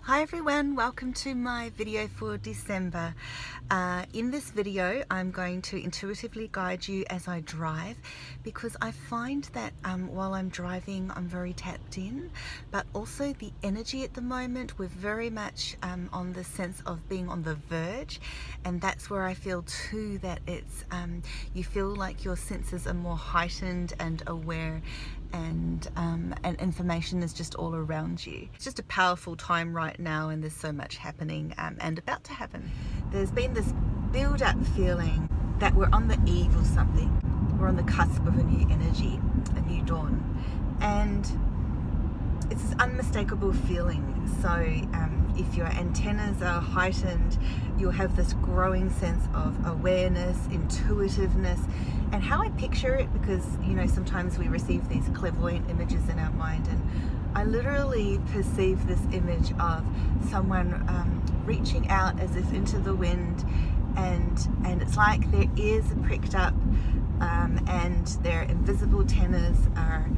Hi everyone, welcome to my video for December. In this video I'm going to intuitively guide you as I drive, because I find that while I'm driving I'm very tapped in, but also the energy at the moment, we're very much on the sense of being on the verge, and that's where I feel too that it's you feel like your senses are more heightened and aware, and information is just all around you. It's just a powerful time right now, and there's so much happening and about to happen. There's been this build-up feeling that we're on the eve of something. We're on the cusp of a new energy, a new dawn, and it's this unmistakable feeling. So if your antennas are heightened, you'll have this growing sense of awareness, intuitiveness, and how I picture it, because you know sometimes we receive these clairvoyant images in our mind, and I literally perceive this image of someone reaching out as if into the wind, and it's like their ears are pricked up and their invisible tenors are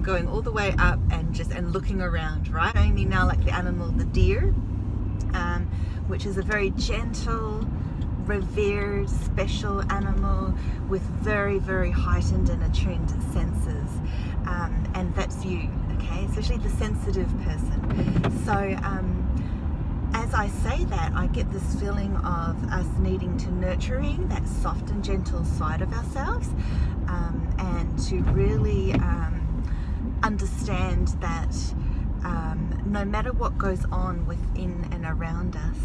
going all the way up and looking around, right? Showing me now like the animal, the deer, which is a very gentle, revered, special animal with very, very heightened and attuned senses, and that's you, okay? Especially the sensitive person. So as I say that, I get this feeling of us needing to nurturing that soft and gentle side of ourselves, and to really understand that no matter what goes on within and around us,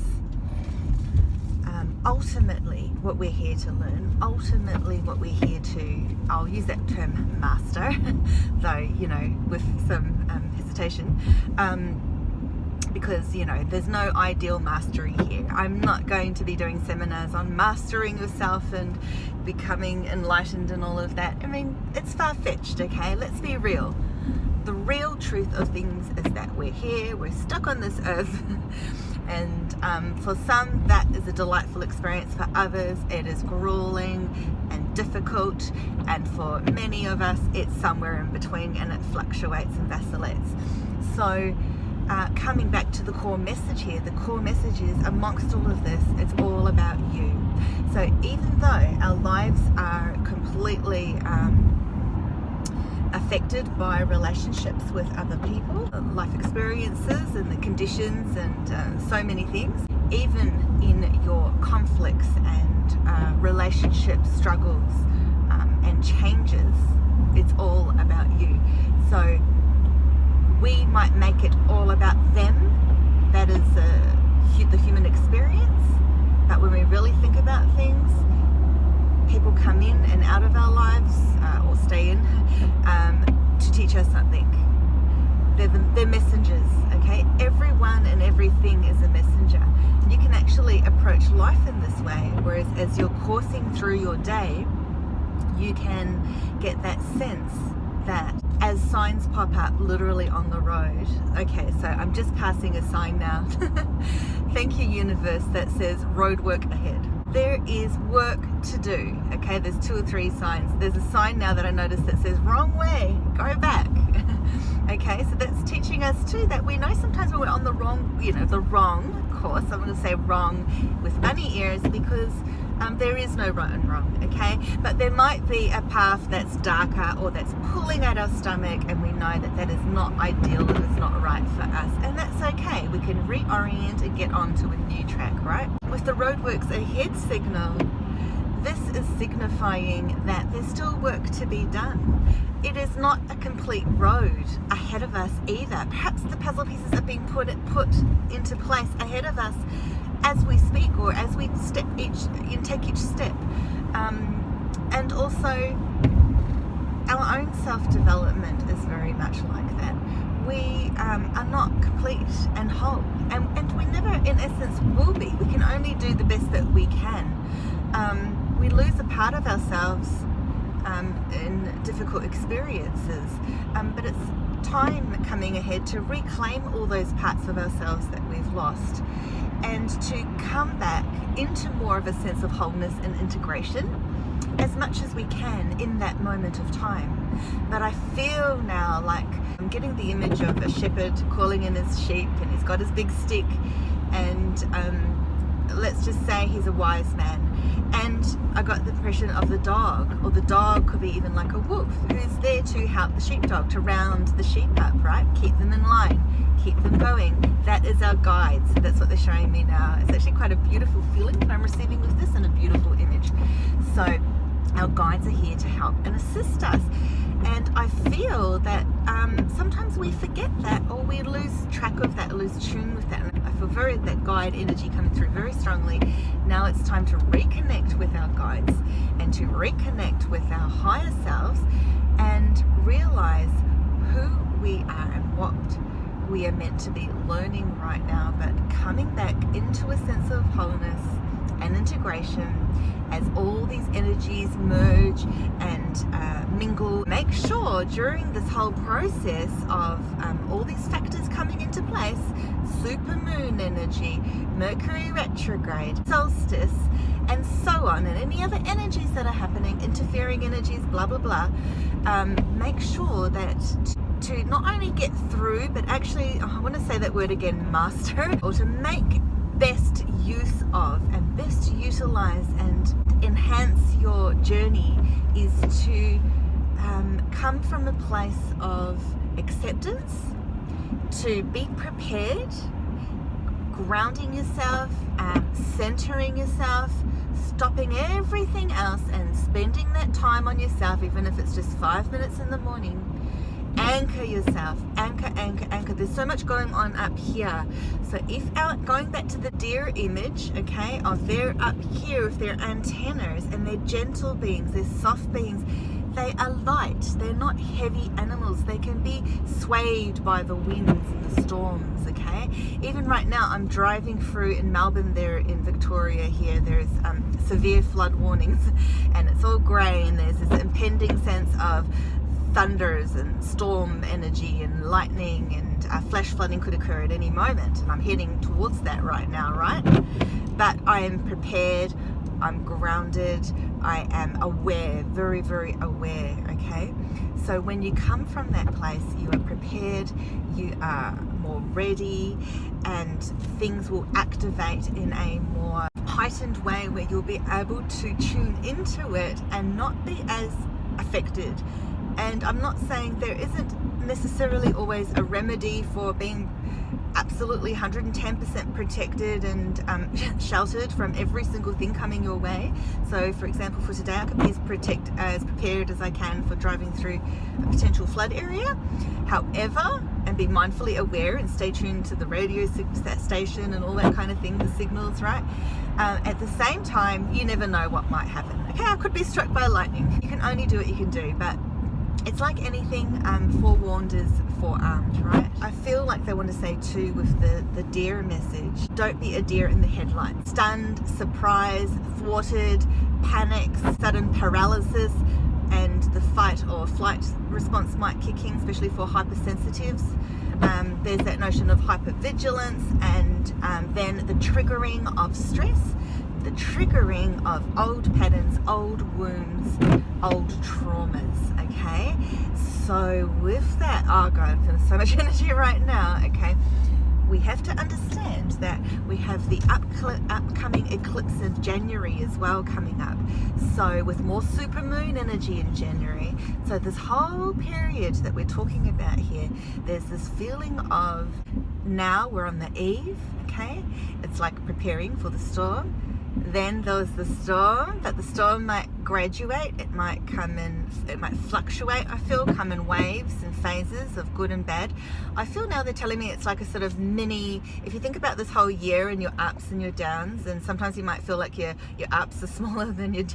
ultimately what we're here to learn, ultimately what we're here to, I'll use that term master, though, you know, with some hesitation, because, you know, there's no ideal mastery here. I'm not going to be doing seminars on mastering yourself and becoming enlightened and all of that. I mean, it's far-fetched, okay? Let's be real. The real truth of things is that we're here, we're stuck on this earth, and for some that is a delightful experience. For others it is grueling and difficult, and for many of us it's somewhere in between, and it fluctuates and vacillates. So coming back to the core message here, the core message is, amongst all of this, it's all about you. So even though our lives are completely affected by relationships with other people, life experiences and the conditions and so many things, even in your conflicts and relationship struggles and changes, it's all about you. So we might make it all about them, that is the human experience, but when we really think about things, people come in and out of our lives, or stay in, to teach us something. They're messengers, okay? Everyone and everything is a messenger. And you can actually approach life in this way, whereas as you're coursing through your day, you can get that sense that as signs pop up literally on the road, okay, so I'm just passing a sign now. Thank you, universe, that says road work ahead. There is work to do, okay? There's 2 or 3 signs. There's a sign now that I noticed that says wrong way, go back. Okay, so that's teaching us too that we know sometimes when we're on the wrong, you know, the wrong course. I'm going to say wrong with bunny ears, because there is no right and wrong, okay? But there might be a path that's darker or that's pulling at our stomach, and we know that that is not ideal and it's not right for us, and that's okay. We can reorient and get onto a new track, right? With the roadworks ahead signal, this is signifying that there's still work to be done. It is not a complete road ahead of us either. Perhaps the puzzle pieces are being put into place ahead of us as we speak, or as we take each step. And also our own self-development is very much like that. We are not complete and whole, and we never in essence will be. We can only do the best that we can. We lose a part of ourselves in difficult experiences, but it's time coming ahead to reclaim all those parts of ourselves that we've lost, and to come back into more of a sense of wholeness and integration as much as we can in that moment of time. But I feel now like I'm getting the image of a shepherd calling in his sheep, and he's got his big stick, and let's just say he's a wise man. And I got the impression of the dog, or the dog could be even like a wolf, who's there to help the sheepdog, to round the sheep up, right? Keep them in line, keep them going. That is our guides. That's what they're showing me now. It's actually quite a beautiful feeling that I'm receiving with this, and a beautiful image. So our guides are here to help and assist us. And I feel that sometimes we forget that, or we lose track of that, lose tune with that. And I feel that guide energy coming through very strongly. Now it's time to reconnect with our guides and to reconnect with our higher selves and realize who we are and what we are meant to be learning right now, but coming back into a sense of wholeness and integration as all these energies merge and mingle. Make sure during this whole process of all these factors coming into place, supermoon energy, Mercury retrograde, solstice, and so on, and any other energies that are happening, interfering energies, blah blah blah, make sure that to not only get through, but actually, I want to say that word again, master, or to make best use of and best utilize and enhance your journey, is to come from a place of acceptance, to be prepared, grounding yourself, centering yourself, stopping everything else and spending that time on yourself, even if it's just 5 minutes in the morning. Anchor yourself, anchor. There's so much going on up here. So if going back to the deer image, okay, of they're up here with their antennas, and they're gentle beings, they're soft beings, they are light, they're not heavy animals. They can be swayed by the winds and the storms, okay? Even right now, I'm driving through in Melbourne, there in Victoria here, there's severe flood warnings, and it's all grey, and there's this impending sense of thunders and storm energy and lightning, and flash flooding could occur at any moment, and I'm heading towards that right now, right? But I am prepared, I'm grounded, I am aware, very, very aware, okay? So when you come from that place, you are prepared, you are more ready, and things will activate in a more heightened way where you'll be able to tune into it and not be as affected. And I'm not saying there isn't necessarily always a remedy for being absolutely 110% protected and sheltered from every single thing coming your way. So for example, for today, I could be as prepared as I can for driving through a potential flood area. However, and be mindfully aware and stay tuned to the radio station and all that kind of thing, the signals, right? At the same time, you never know what might happen. Okay, I could be struck by lightning. You can only do what you can do, but it's like anything, forewarned is forearmed, right? I feel like they want to say too with the deer message, don't be a deer in the headlights. Stunned, surprised, thwarted, panic, sudden paralysis, and the fight or flight response might kick in, especially for hypersensitives. There's that notion of hypervigilance, and then the triggering of stress, the triggering of old patterns, old wounds, old traumas, okay? So with that, oh God, I'm feeling so much energy right now, okay? We have to understand that we have the upcoming eclipse in January as well coming up. So with more supermoon energy in January, so this whole period that we're talking about here, there's this feeling of now we're on the eve, okay? It's like preparing for the storm. Then there's the storm, but the storm might graduate, it might fluctuate, I feel, come in waves and phases of good and bad. I feel now they're telling me it's like a sort of mini, if you think about this whole year and your ups and your downs, and sometimes you might feel like your ups are smaller than your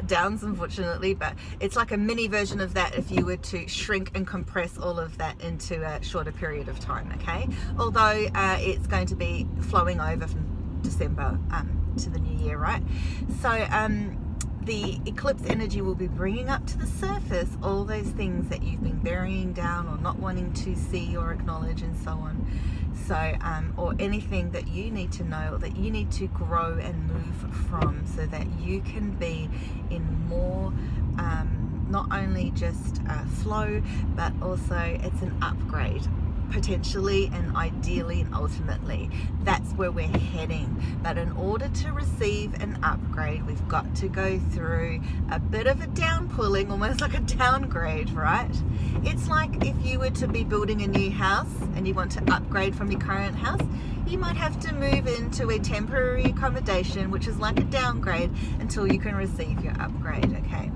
downs unfortunately, but it's like a mini version of that if you were to shrink and compress all of that into a shorter period of time, okay? Although it's going to be flowing over from December to the new year, right? So the eclipse energy will be bringing up to the surface all those things that you've been burying down or not wanting to see or acknowledge and so on. So or anything that you need to know, or that you need to grow and move from, so that you can be in more not only just flow, but also it's an upgrade, potentially and ideally and ultimately. That's where we're heading. But in order to receive an upgrade, we've got to go through a bit of a downpulling, almost like a downgrade, right? It's like if you were to be building a new house and you want to upgrade from your current house, you might have to move into a temporary accommodation, which is like a downgrade, until you can receive your upgrade, okay?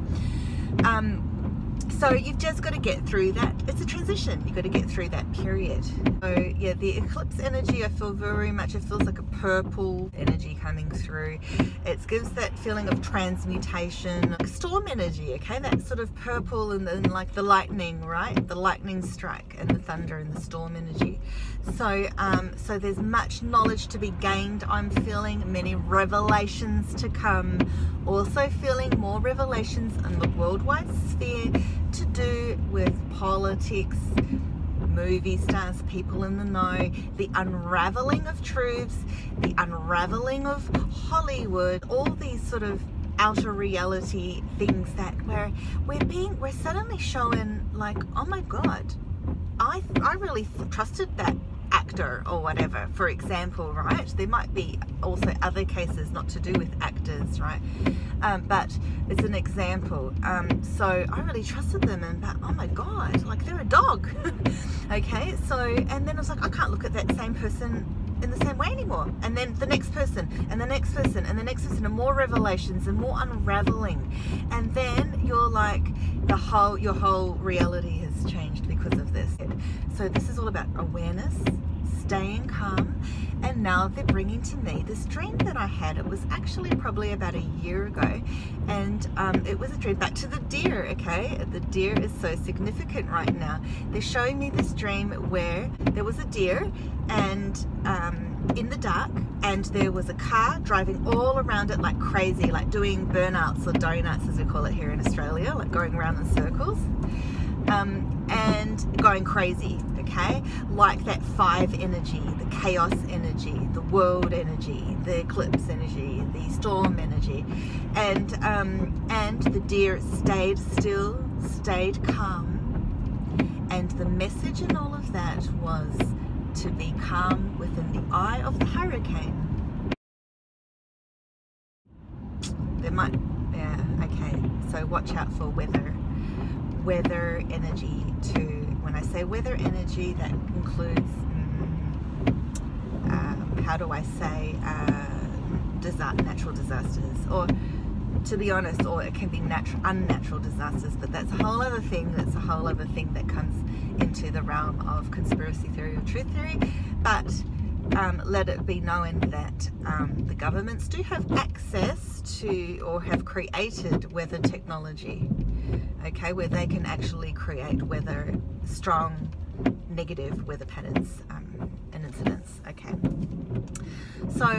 So you've just got to get through that. It's a transition. You've got to get through that period. So yeah, the eclipse energy, I feel very much, it feels like a purple energy coming through. It gives that feeling of transmutation, like storm energy, okay? That sort of purple, and then like the lightning, right? The lightning strike and the thunder and the storm energy. So, so there's much knowledge to be gained. I'm feeling many revelations to come. Also feeling more revelations in the worldwide sphere to do with politics, movie stars, people in the know, the unraveling of truths, the unraveling of Hollywood, all these sort of outer reality things that we're suddenly showing like, oh my God, I really trusted that actor or whatever, for example, right? There might be also other cases not to do with actors, right? But it's an example. So I really trusted them, and but oh my God, like they're a dog. Okay, so and then I was like, I can't look at that same person in the same way anymore. And then the next person, and the next person, and the next person, and more revelations and more unraveling. And then you're like, your whole reality has changed because of this. So this is all about awareness, staying calm. And now they're bringing to me this dream that I had. It was actually probably about a year ago, and it was a dream back to the deer. Okay, the deer is so significant right now. They're showing me this dream where there was a deer and in the dark, and there was a car driving all around it like crazy, like doing burnouts or donuts as we call it here in Australia, like going around in circles. And going crazy, okay? Like that 5 energy, the chaos energy, the world energy, the eclipse energy, the storm energy. And the deer stayed still, stayed calm. And the message in all of that was to be calm within the eye of the hurricane. There might, yeah, okay. So watch out for weather energy too. When I say weather energy, that includes how do I say natural disasters, or to be honest, or it can be unnatural disasters, but that's a whole other thing. That's a whole other thing that comes into the realm of conspiracy theory or truth theory. But let it be known that the governments do have access to, or have created, weather technology, okay, where they can actually create strong negative weather patterns and incidents, okay. So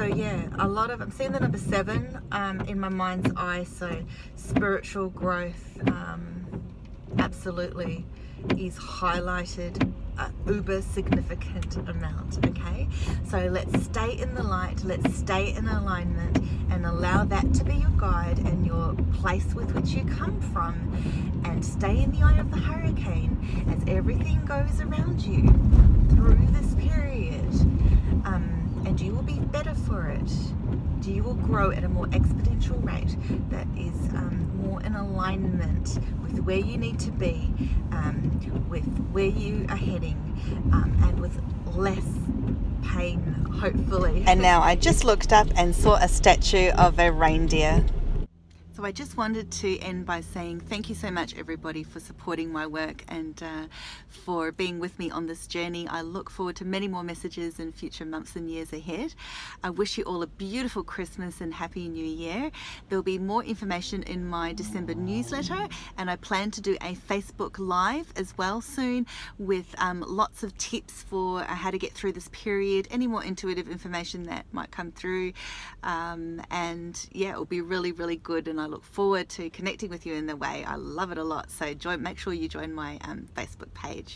yeah, I'm seeing the number 7 in my mind's eye. So spiritual growth absolutely is highlighted uber significant amount, okay? So let's stay in the light, let's stay in alignment, and allow that to be your guide and your place with which you come from, and stay in the eye of the hurricane as everything goes around you through this period, and you will be better for it. You will grow at a more exponential rate that is more in alignment with where you need to be, with where you are heading, and with less pain, hopefully. And now I just looked up and saw a statue of a reindeer. So I just wanted to end by saying thank you so much, everybody, for supporting my work and for being with me on this journey. I look forward to many more messages in future months and years ahead. I wish you all a beautiful Christmas and Happy New Year. There'll be more information in my December newsletter, and I plan to do a Facebook Live as well soon with lots of tips for how to get through this period, any more intuitive information that might come through, and yeah, it'll be really, really good, and I look forward to connecting with you in the way. I love it a lot. So make sure you join my Facebook page.